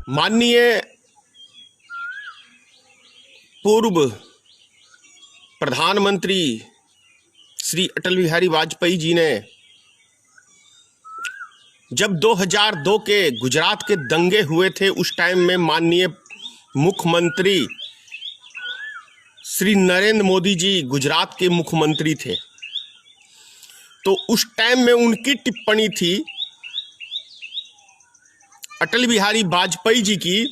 माननीय पूर्व प्रधानमंत्री श्री अटल बिहारी वाजपेयी जी ने जब 2002 के गुजरात के दंगे हुए थे, उस टाइम में माननीय मुख्यमंत्री श्री नरेंद्र मोदी जी गुजरात के मुख्यमंत्री थे। तो उस टाइम में उनकी टिप्पणी थी अटल बिहारी वाजपेयी जी की,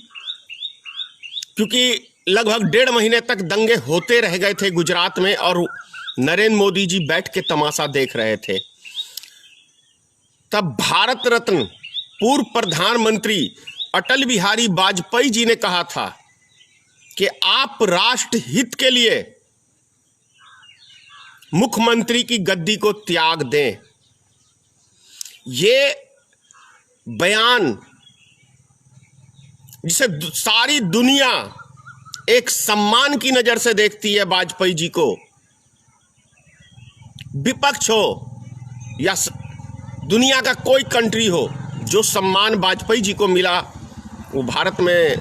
क्योंकि लगभग 1.5 महीने तक दंगे होते रह गए थे गुजरात में और नरेंद्र मोदी जी बैठ के तमाशा देख रहे थे। तब भारत रत्न पूर्व प्रधानमंत्री अटल बिहारी वाजपेयी जी ने कहा था कि आप राष्ट्र हित के लिए मुख्यमंत्री की गद्दी को त्याग दें। ये बयान जिसे सारी दुनिया एक सम्मान की नजर से देखती है वाजपेयी जी को, विपक्ष हो या दुनिया का कोई कंट्री हो, जो सम्मान वाजपेयी जी को मिला वो भारत में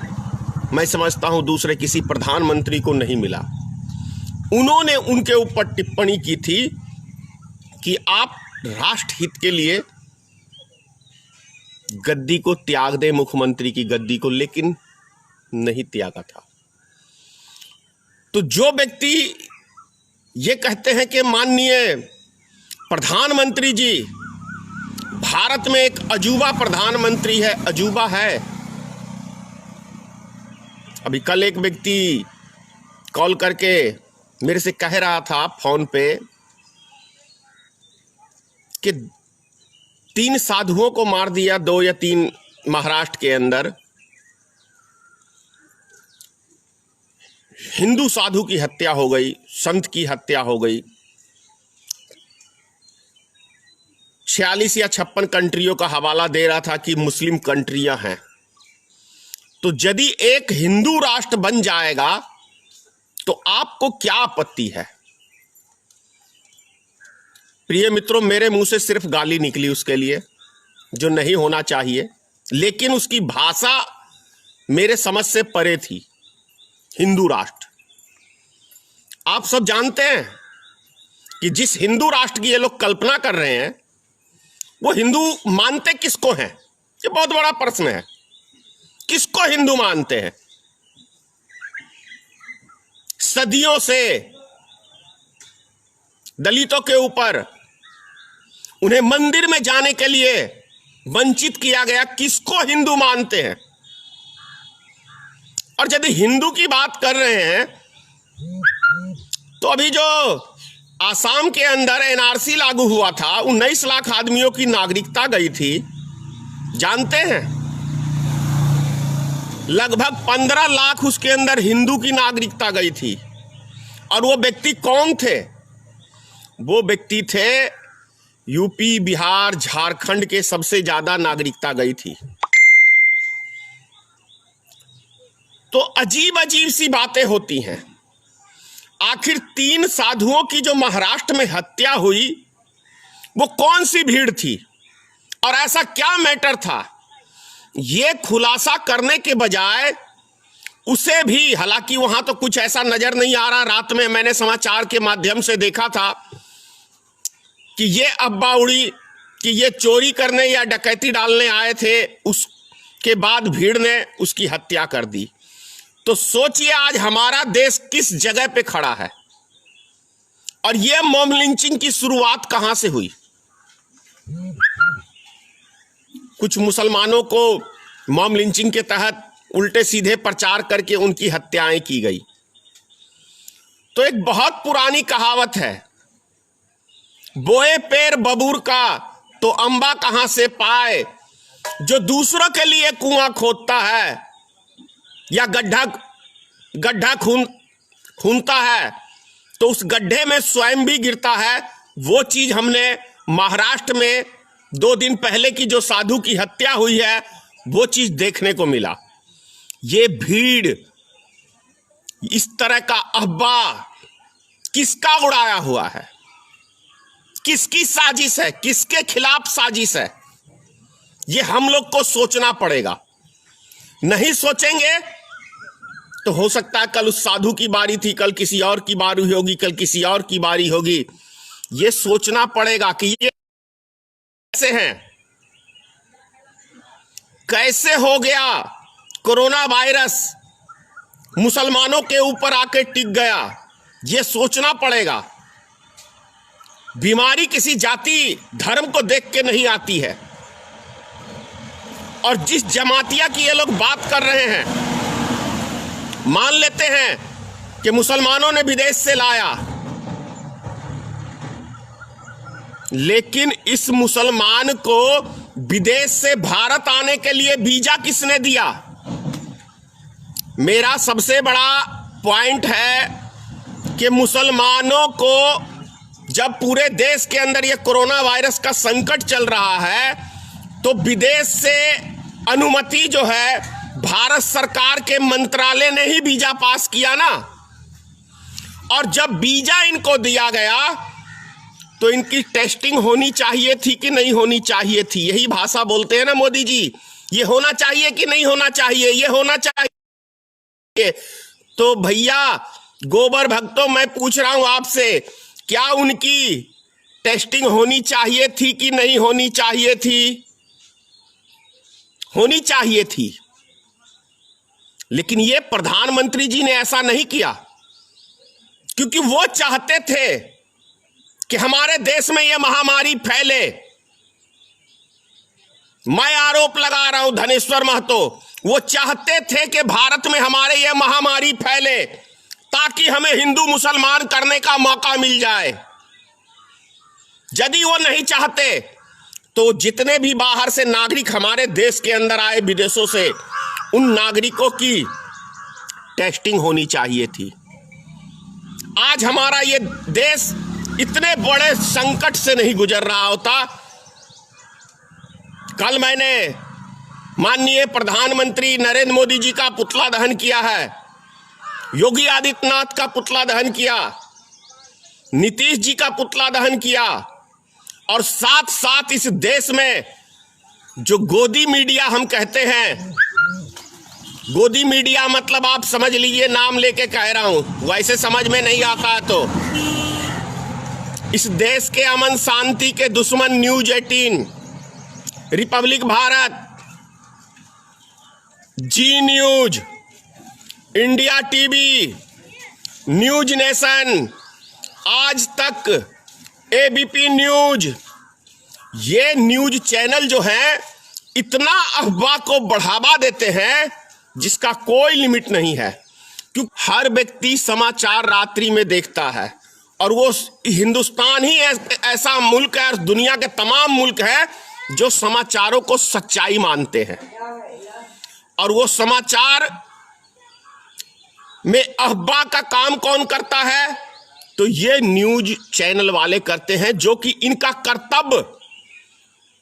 मैं समझता हूं दूसरे किसी प्रधानमंत्री को नहीं मिला। उन्होंने उनके ऊपर टिप्पणी की थी कि आप राष्ट्र हित के लिए गद्दी को त्याग दें, मुख्यमंत्री की गद्दी को, लेकिन नहीं त्यागा था। तो जो व्यक्ति ये कहते हैं कि माननीय प्रधानमंत्री जी भारत में एक अजूबा प्रधानमंत्री है, अजूबा है। अभी कल एक व्यक्ति कॉल करके मेरे से कह रहा था फोन पे कि 3 साधुओं को मार दिया, 2 या 3 महाराष्ट्र के अंदर। हिंदू साधु की हत्या हो गई, संत की हत्या हो गई। 46 या 56 कंट्रियों का हवाला दे रहा था कि मुस्लिम कंट्रियां हैं। तो यदि एक हिंदू राष्ट्र बन जाएगा तो आपको क्या आपत्ति है? प्रिय मित्रों, मेरे मुंह से सिर्फ गाली निकली उसके लिए, जो नहीं होना चाहिए, लेकिन उसकी भाषा मेरे समझ से परे थी। हिंदू राष्ट्र, आप सब जानते हैं कि जिस हिंदू राष्ट्र की ये लोग कल्पना कर रहे हैं, वो हिंदू मानते किसको हैं? ये बहुत बड़ा प्रश्न है। किसको हिंदू मानते हैं? सदियों से दलितों के ऊपर उन्हें मंदिर में जाने के लिए वंचित किया गया। किसको हिंदू मानते हैं? और यदि हिंदू की बात कर रहे हैं तो अभी जो आसाम के अंदर एनआरसी लागू हुआ था, 19 लाख आदमियों की नागरिकता गई थी। जानते हैं, लगभग 15 लाख उसके अंदर हिंदू की नागरिकता गई थी। और वो व्यक्ति कौन थे? वो व्यक्ति थे यूपी, बिहार, झारखंड के सबसे ज्यादा नागरिकता गई थी। तो अजीब अजीब सी बातें होती हैं। आखिर 3 साधुओं की जो महाराष्ट्र में हत्या हुई, वो कौन सी भीड़ थी और ऐसा क्या मैटर था? ये खुलासा करने के बजाय उसे भी, हालांकि वहां तो कुछ ऐसा नजर नहीं आ रहा, रात में मैंने समाचार के माध्यम से देखा था कि ये अब्बा उड़ी कि ये चोरी करने या डकैती डालने आए थे, उसके बाद भीड़ ने उसकी हत्या कर दी। तो सोचिए आज हमारा देश किस जगह पे खड़ा है। और यह मॉब लिंचिंग की शुरुआत कहां से हुई? कुछ मुसलमानों को मॉब लिंचिंग के तहत उल्टे सीधे प्रचार करके उनकी हत्याएं की गई। तो एक बहुत पुरानी कहावत है, बोए पैर बबूर का तो अंबा कहां से पाए। जो दूसरों के लिए कुआं खोदता है या गड्ढा खूनता है तो उस गड्ढे में स्वयं भी गिरता है। वो चीज हमने महाराष्ट्र में 2 दिन पहले की जो साधु की हत्या हुई है, वो चीज देखने को मिला। ये भीड़, इस तरह का अफवाह किसका उड़ाया हुआ है? किसकी साजिश है? किसके खिलाफ साजिश है? ये हम लोग को सोचना पड़ेगा। नहीं सोचेंगे तो हो सकता है कल उस साधु की बारी थी, कल किसी और की बारी होगी, कल किसी और की बारी होगी। ये सोचना पड़ेगा कि ये कैसे हैं, कैसे हो गया कोरोना वायरस मुसलमानों के ऊपर आके टिक गया। ये सोचना पड़ेगा। बीमारी किसी जाति धर्म को देख के नहीं आती है। और जिस जमातिया की ये लोग बात कर रहे हैं, मान लेते हैं कि मुसलमानों ने विदेश से लाया, लेकिन इस मुसलमान को विदेश से भारत आने के लिए वीजा किसने दिया? मेरा सबसे बड़ा पॉइंट है कि मुसलमानों को जब पूरे देश के अंदर ये कोरोना वायरस का संकट चल रहा है तो विदेश से अनुमति जो है भारत सरकार के मंत्रालय ने ही वीजा पास किया ना। और जब वीजा इनको दिया गया तो इनकी टेस्टिंग होनी चाहिए थी कि नहीं होनी चाहिए थी? यही भाषा बोलते हैं ना मोदी जी, ये होना चाहिए कि नहीं होना चाहिए, ये होना चाहिए। तो भैया गोबर भक्तों, मैं पूछ रहा हूं आपसे, क्या उनकी टेस्टिंग होनी चाहिए थी कि नहीं होनी चाहिए थी? होनी चाहिए थी। लेकिन ये प्रधानमंत्री जी ने ऐसा नहीं किया, क्योंकि वो चाहते थे कि हमारे देश में यह महामारी फैले। मैं आरोप लगा रहा हूं धनेश्वर महतो, वो चाहते थे कि भारत में हमारे यह महामारी फैले ताकि हमें हिंदू मुसलमान करने का मौका मिल जाए। यदि वो नहीं चाहते तो जितने भी बाहर से नागरिक हमारे देश के अंदर आए विदेशों से, उन नागरिकों की टेस्टिंग होनी चाहिए थी। आज हमारा ये देश इतने बड़े संकट से नहीं गुजर रहा होता। कल मैंने माननीय प्रधानमंत्री नरेंद्र मोदी जी का पुतला दहन किया है, योगी आदित्यनाथ का पुतला दहन किया, नीतीश जी का पुतला दहन किया, और साथ साथ इस देश में जो गोदी मीडिया हम कहते हैं, गोदी मीडिया मतलब आप समझ लीजिए, नाम लेके कह रहा हूं, वैसे समझ में नहीं आता तो इस देश के अमन शांति के दुश्मन News 18, Republic Bharat, Zee News, India TV, News Nation, Aaj Tak, ABP News, ये न्यूज चैनल जो है इतना अफवाह को बढ़ावा देते हैं जिसका कोई लिमिट नहीं है। क्योंकि हर व्यक्ति समाचार रात्रि में देखता है, और वो हिंदुस्तान ही ऐसा मुल्क है, दुनिया के तमाम मुल्क है जो समाचारों को सच्चाई मानते हैं। और वो समाचार में अफवाह का काम कौन करता है? तो ये न्यूज चैनल वाले करते हैं, जो कि इनका कर्तव्य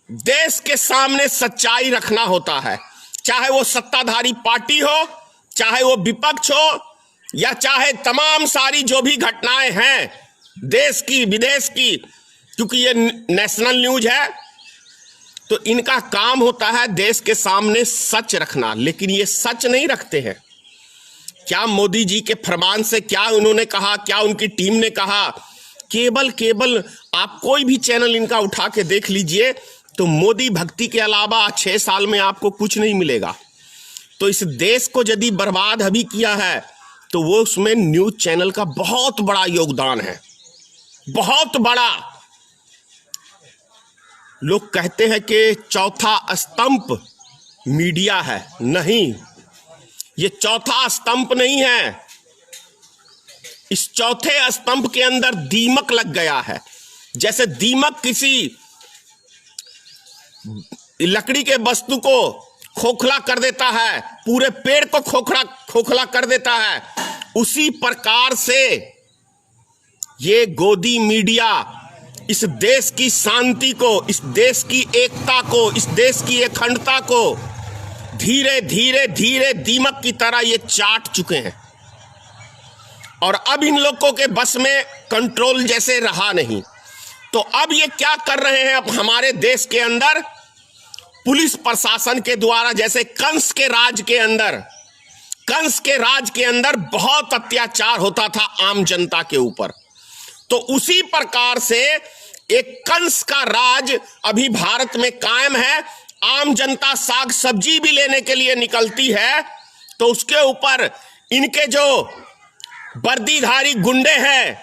देश के सामने सच्चाई रखना होता है। चाहे वो सत्ताधारी पार्टी हो, चाहे वो विपक्ष हो, या चाहे तमाम सारी जो भी घटनाएं हैं देश की विदेश की, क्योंकि ये नेशनल न्यूज है तो इनका काम होता है देश के सामने सच रखना। लेकिन ये सच नहीं रखते हैं। क्या मोदी जी के फरमान से क्या उन्होंने कहा, क्या उनकी टीम ने कहा? केवल आप कोई भी चैनल इनका उठा के देख लीजिए तो मोदी भक्ति के अलावा 6 साल में आपको कुछ नहीं मिलेगा। तो इस देश को यदि बर्बाद अभी किया है तो वो उसमें न्यूज चैनल का बहुत बड़ा योगदान है, बहुत बड़ा। लोग कहते हैं कि चौथा स्तंभ मीडिया है, नहीं, ये चौथा स्तंभ नहीं है। इस चौथे स्तंभ के अंदर दीमक लग गया है। जैसे दीमक किसी लकड़ी के वस्तु को खोखला कर देता है, पूरे पेड़ को खोखला कर देता है, उसी प्रकार से ये गोदी मीडिया इस देश की शांति को, इस देश की एकता को, इस देश की अखंडता को धीरे धीरे दीमक की तरह ये चाट चुके हैं। और अब इन लोगों के बस में कंट्रोल जैसे रहा नहीं। तो अब ये क्या कर रहे हैं? अब हमारे देश के अंदर पुलिस प्रशासन के द्वारा, जैसे कंस के राज के अंदर बहुत अत्याचार होता था आम जनता के ऊपर, तो उसी प्रकार से एक कंस का राज अभी भारत में कायम है। आम जनता साग सब्जी भी लेने के लिए निकलती है तो उसके ऊपर इनके जो वर्दीधारी गुंडे हैं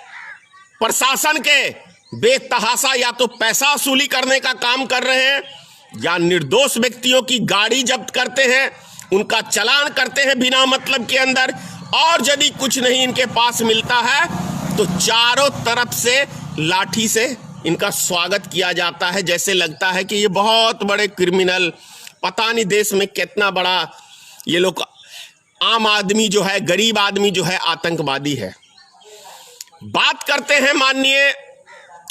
प्रशासन के, बेतहाशा या तो पैसा वसूली करने का काम कर रहे हैं या निर्दोष व्यक्तियों की गाड़ी जब्त करते हैं, उनका चालान करते हैं बिना मतलब के अंदर, और यदि कुछ नहीं इनके पास मिलता है तो चारों तरफ से लाठी से इनका स्वागत किया जाता है, जैसे लगता है कि ये बहुत बड़े क्रिमिनल, पता नहीं देश में कितना बड़ा ये लोग, आम आदमी जो है, गरीब आदमी जो है आतंकवादी है। बात करते हैं माननीय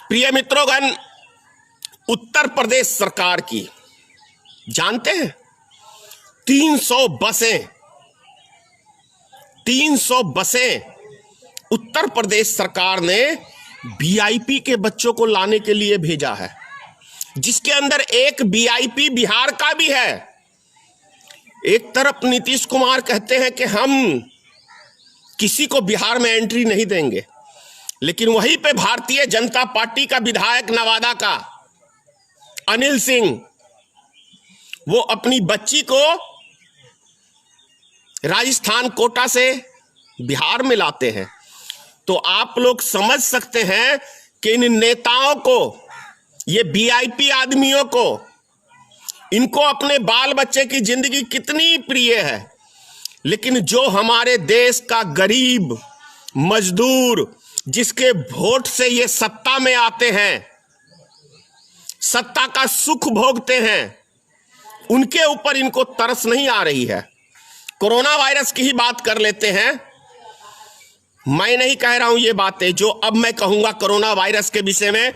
प्रिय मित्रोगण उत्तर प्रदेश सरकार की। जानते हैं 300 बसें उत्तर प्रदेश सरकार ने वीआईपी के बच्चों को लाने के लिए भेजा है, जिसके अंदर एक वीआईपी बिहार का भी है। एक तरफ नीतीश कुमार कहते हैं कि हम किसी को बिहार में एंट्री नहीं देंगे, लेकिन वहीं पे भारतीय जनता पार्टी का विधायक नवादा का अनिल सिंह, वो अपनी बच्ची को राजस्थान कोटा से बिहार में लाते हैं। तो आप लोग समझ सकते हैं कि इन नेताओं को, ये वीआईपी आदमियों को, इनको अपने बाल बच्चे की जिंदगी कितनी प्रिय है, लेकिन जो हमारे देश का गरीब मजदूर, जिसके वोट से ये सत्ता में आते हैं, सत्ता का सुख भोगते हैं, उनके ऊपर इनको तरस नहीं आ रही है। कोरोना वायरस की ही बात कर लेते हैं। मैं नहीं कह रहा हूं ये बातें जो अब मैं कहूंगा कोरोना वायरस के विषय में,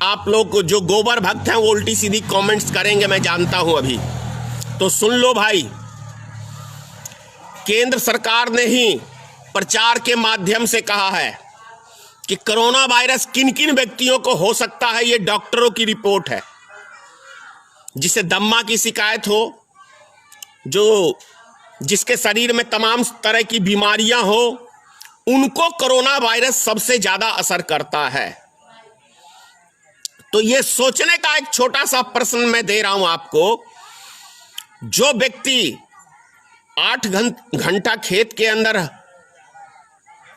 आप लोग जो गोबर भक्त हैं वो उल्टी सीधी कमेंट्स करेंगे, मैं जानता हूं अभी, तो सुन लो भाई। केंद्र सरकार ने ही प्रचार के माध्यम से कहा है कि कोरोना वायरस किन किन व्यक्तियों को हो सकता है। ये डॉक्टरों की रिपोर्ट है, जिसे दम्मा की शिकायत हो, जिसके शरीर में तमाम तरह की बीमारियां हो, उनको कोरोना वायरस सबसे ज्यादा असर करता है। तो ये सोचने का एक छोटा सा प्रश्न मैं दे रहा हूं आपको। जो व्यक्ति 8 घंटा खेत के अंदर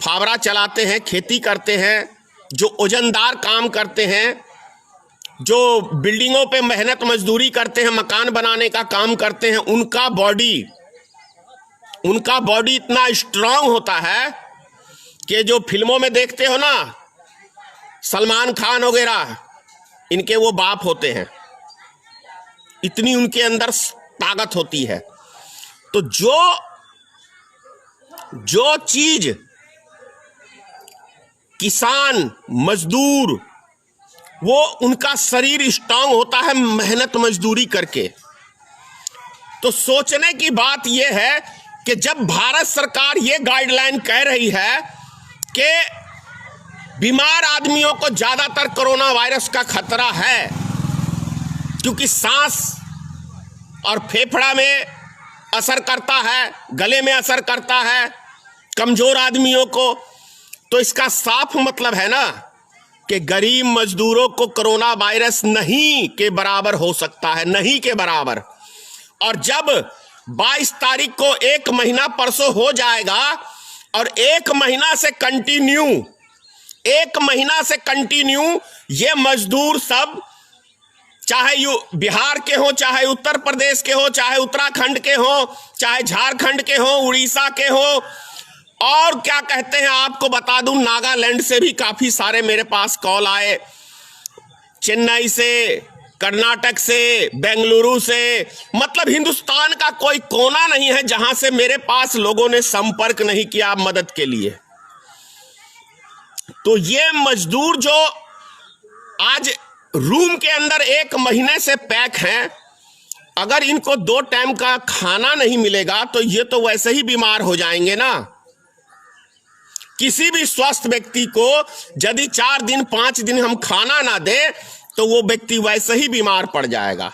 फावड़ा चलाते हैं, खेती करते हैं, जो वजनदार काम करते हैं, जो बिल्डिंगों पे मेहनत मजदूरी करते हैं, मकान बनाने का काम करते हैं, उनका बॉडी इतना स्ट्रांग होता है कि जो फिल्मों में देखते हो ना, सलमान खान वगैरह, इनके वो बाप होते हैं, इतनी उनके अंदर ताकत होती है। तो जो चीज किसान मजदूर, वो उनका शरीर स्ट्रांग होता है मेहनत मजदूरी करके। तो सोचने की बात यह है कि जब भारत सरकार ये गाइडलाइन कह रही है कि बीमार आदमियों को ज्यादातर कोरोना वायरस का खतरा है, क्योंकि सांस और फेफड़ा में असर करता है, गले में असर करता है कमजोर आदमियों को, तो इसका साफ मतलब है ना कि गरीब मजदूरों को कोरोना वायरस नहीं के बराबर हो सकता है, नहीं के बराबर। और जब 22 तारीख को 1 महीना परसों हो जाएगा और 1 महीना से कंटिन्यू ये मजदूर सब, चाहे बिहार के हो, चाहे उत्तर प्रदेश के हो, चाहे उत्तराखंड के हो, चाहे झारखंड के हो, उड़ीसा के हो, और क्या कहते हैं आपको बता दूं, नागालैंड से भी काफी सारे मेरे पास कॉल आए, चेन्नई से, कर्नाटक से, बेंगलुरु से, मतलब हिंदुस्तान का कोई कोना नहीं है जहां से मेरे पास लोगों ने संपर्क नहीं किया मदद के लिए। तो ये मजदूर जो आज रूम के अंदर 1 महीने से पैक हैं, अगर इनको 2 टाइम का खाना नहीं मिलेगा तो ये तो वैसे ही बीमार हो जाएंगे ना। किसी भी स्वस्थ व्यक्ति को यदि 4 दिन 5 दिन हम खाना ना दे तो वो व्यक्ति वैसे ही बीमार पड़ जाएगा।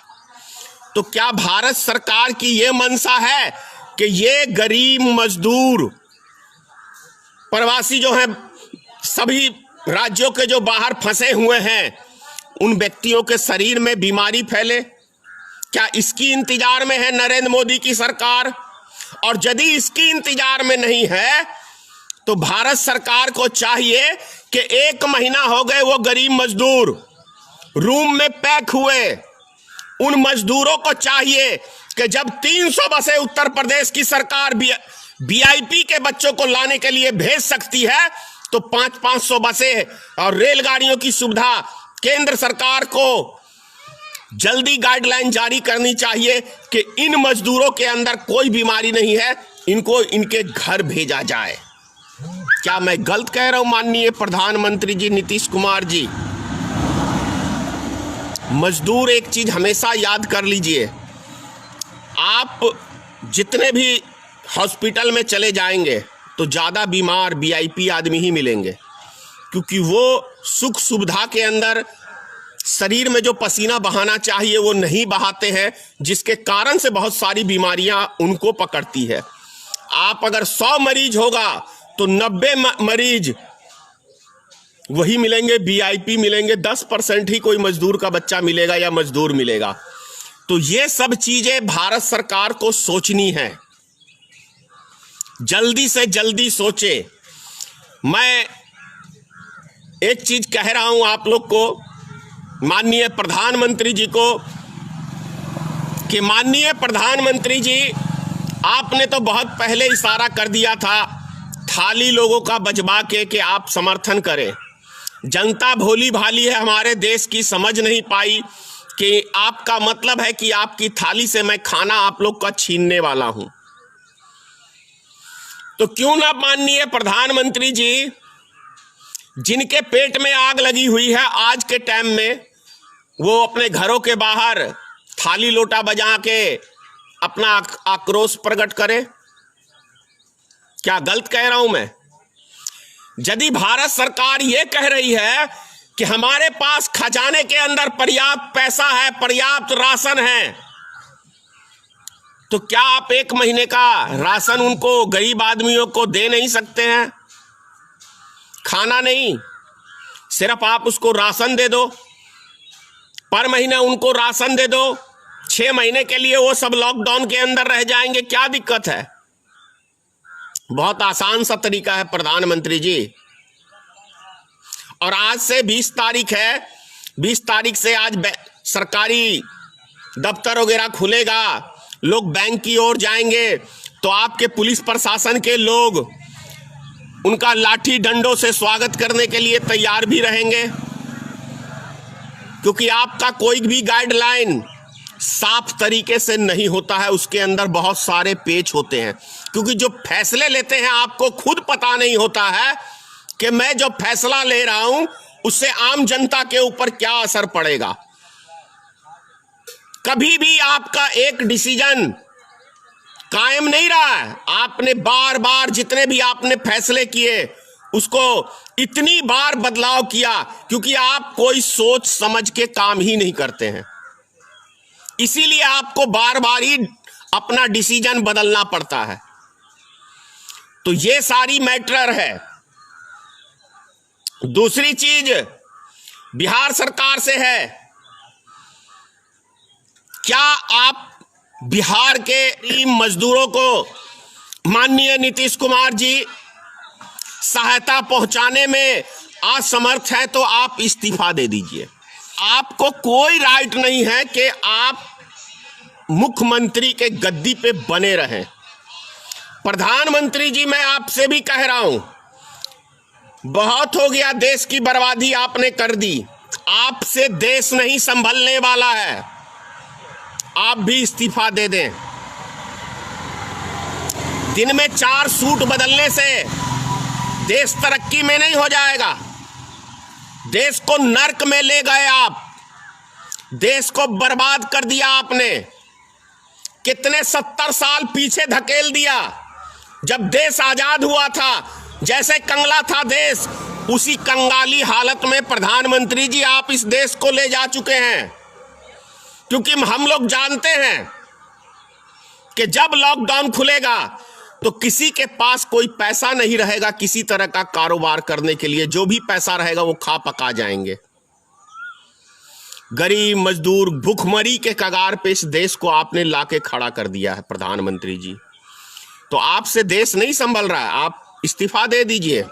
तो क्या भारत सरकार की यह मंशा है कि ये गरीब मजदूर प्रवासी जो हैं, सभी राज्यों के जो बाहर फंसे हुए हैं, उन व्यक्तियों के शरीर में बीमारी फैले? क्या इसकी इंतजार में है नरेंद्र मोदी की सरकार? और यदि इसकी इंतजार में नहीं है तो भारत सरकार को चाहिए कि 1 महीना हो गए वो गरीब मजदूर रूम में पैक हुए, उन मजदूरों को चाहिए कि जब 300 बसें उत्तर प्रदेश की सरकार वीआईपी के बच्चों को लाने के लिए भेज सकती है, तो 500 बसें और रेलगाड़ियों की सुविधा केंद्र सरकार को जल्दी गाइडलाइन जारी करनी चाहिए कि इन मजदूरों के अंदर कोई बीमारी नहीं है, इनको इनके घर भेजा जाए। क्या मैं गलत कह रहा हूं माननीय प्रधानमंत्री जी नीतीश कुमार जी? मजदूर एक चीज हमेशा याद कर लीजिए, आप जितने भी हॉस्पिटल में चले जाएंगे तो ज़्यादा बीमार वीआईपी आदमी ही मिलेंगे, क्योंकि वो सुख सुविधा के अंदर शरीर में जो पसीना बहाना चाहिए वो नहीं बहाते हैं, जिसके कारण से बहुत सारी बीमारियां उनको पकड़ती है। आप अगर 100 मरीज होगा तो 90 मरीज वही मिलेंगे, वीआईपी मिलेंगे, 10% ही कोई मजदूर का बच्चा मिलेगा या मजदूर मिलेगा। तो ये सब चीजें भारत सरकार को सोचनी है, जल्दी से जल्दी सोचे। मैं एक चीज कह रहा हूं आप लोग को, माननीय प्रधानमंत्री जी को, कि माननीय प्रधानमंत्री जी आपने तो बहुत पहले इशारा कर दिया था थाली लोगों का बचवा के आप समर्थन करें। जनता भोली भाली है हमारे देश की, समझ नहीं पाई कि आपका मतलब है कि आपकी थाली से मैं खाना आप लोग का छीनने वाला हूं। तो क्यों ना माननीय प्रधानमंत्री जी, जिनके पेट में आग लगी हुई है आज के टाइम में, वो अपने घरों के बाहर थाली लोटा बजा के अपना आक्रोश प्रकट करें? क्या गलत कह रहा हूं मैं? यदि भारत सरकार ये कह रही है कि हमारे पास खजाने के अंदर पर्याप्त पैसा है, पर्याप्त राशन है, तो क्या आप 1 महीने का राशन उनको, गरीब आदमियों को दे नहीं सकते हैं? खाना नहीं, सिर्फ आप उसको राशन दे दो, पर महीना उनको राशन दे दो, 6 महीने के लिए वो सब लॉकडाउन के अंदर रह जाएंगे, क्या दिक्कत है? बहुत आसान सा तरीका है प्रधानमंत्री जी। और आज से 20 तारीख है, 20 तारीख से आज सरकारी दफ्तर वगैरह खुलेगा, लोग बैंक की ओर जाएंगे, तो आपके पुलिस प्रशासन के लोग उनका लाठी डंडों से स्वागत करने के लिए तैयार भी रहेंगे, क्योंकि आपका कोई भी गाइडलाइन साफ तरीके से नहीं होता है, उसके अंदर बहुत सारे पेच होते हैं। क्योंकि जो फैसले लेते हैं आपको खुद पता नहीं होता है कि मैं जो फैसला ले रहा हूं उससे आम जनता के ऊपर क्या असर पड़ेगा। कभी भी आपका एक डिसीजन कायम नहीं रहा है। आपने बार बार जितने भी आपने फैसले किए उसको इतनी बार बदलाव किया, क्योंकि आप कोई सोच समझ के काम ही नहीं करते हैं, इसीलिए आपको बार बार ही अपना डिसीजन बदलना पड़ता है। तो ये सारी मैटर है। दूसरी चीज बिहार सरकार से है, क्या आप बिहार के मजदूरों को माननीय नीतीश कुमार जी सहायता पहुंचाने में असमर्थ है तो आप इस्तीफा दे दीजिए। आपको कोई राइट नहीं है कि आप मुख्यमंत्री के गद्दी पे बने रहें। प्रधानमंत्री जी, मैं आपसे भी कह रहा हूं, बहुत हो गया, देश की बर्बादी आपने कर दी, आपसे देश नहीं संभलने वाला है, आप भी इस्तीफा दे दें। दिन में 4 सूट बदलने से देश तरक्की में नहीं हो जाएगा। देश को नर्क में ले गए आप, देश को बर्बाद कर दिया आपने। कितने 70 साल पीछे धकेल दिया। जब देश आजाद हुआ था, जैसे कंगला था देश, उसी कंगाली हालत में प्रधानमंत्री जी आप इस देश को ले जा चुके हैं। क्योंकि हम लोग जानते हैं कि जब लॉकडाउन खुलेगा तो किसी के पास कोई पैसा नहीं रहेगा किसी तरह का कारोबार करने के लिए। जो भी पैसा रहेगा वो खा पका जाएंगे। गरीब मजदूर भूखमरी के कगार पे इस देश को आपने लाके खड़ा कर दिया है प्रधानमंत्री जी। तो आपसे देश नहीं संभल रहा है, आप इस्तीफा दे दीजिए।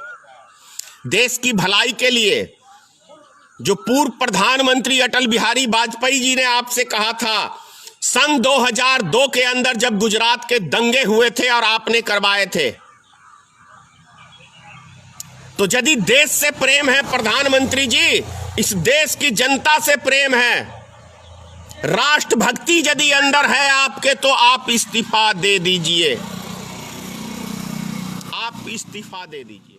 देश की भलाई के लिए जो पूर्व प्रधानमंत्री अटल बिहारी वाजपेयी जी ने आपसे कहा था, सन 2002 के अंदर जब गुजरात के दंगे हुए थे और आपने करवाए थे, तो यदि देश से प्रेम है प्रधानमंत्री जी, इस देश की जनता से प्रेम है, राष्ट्रभक्ति यदि अंदर है आपके, तो आप इस्तीफा दे दीजिए। आप इस्तीफा दे दीजिए।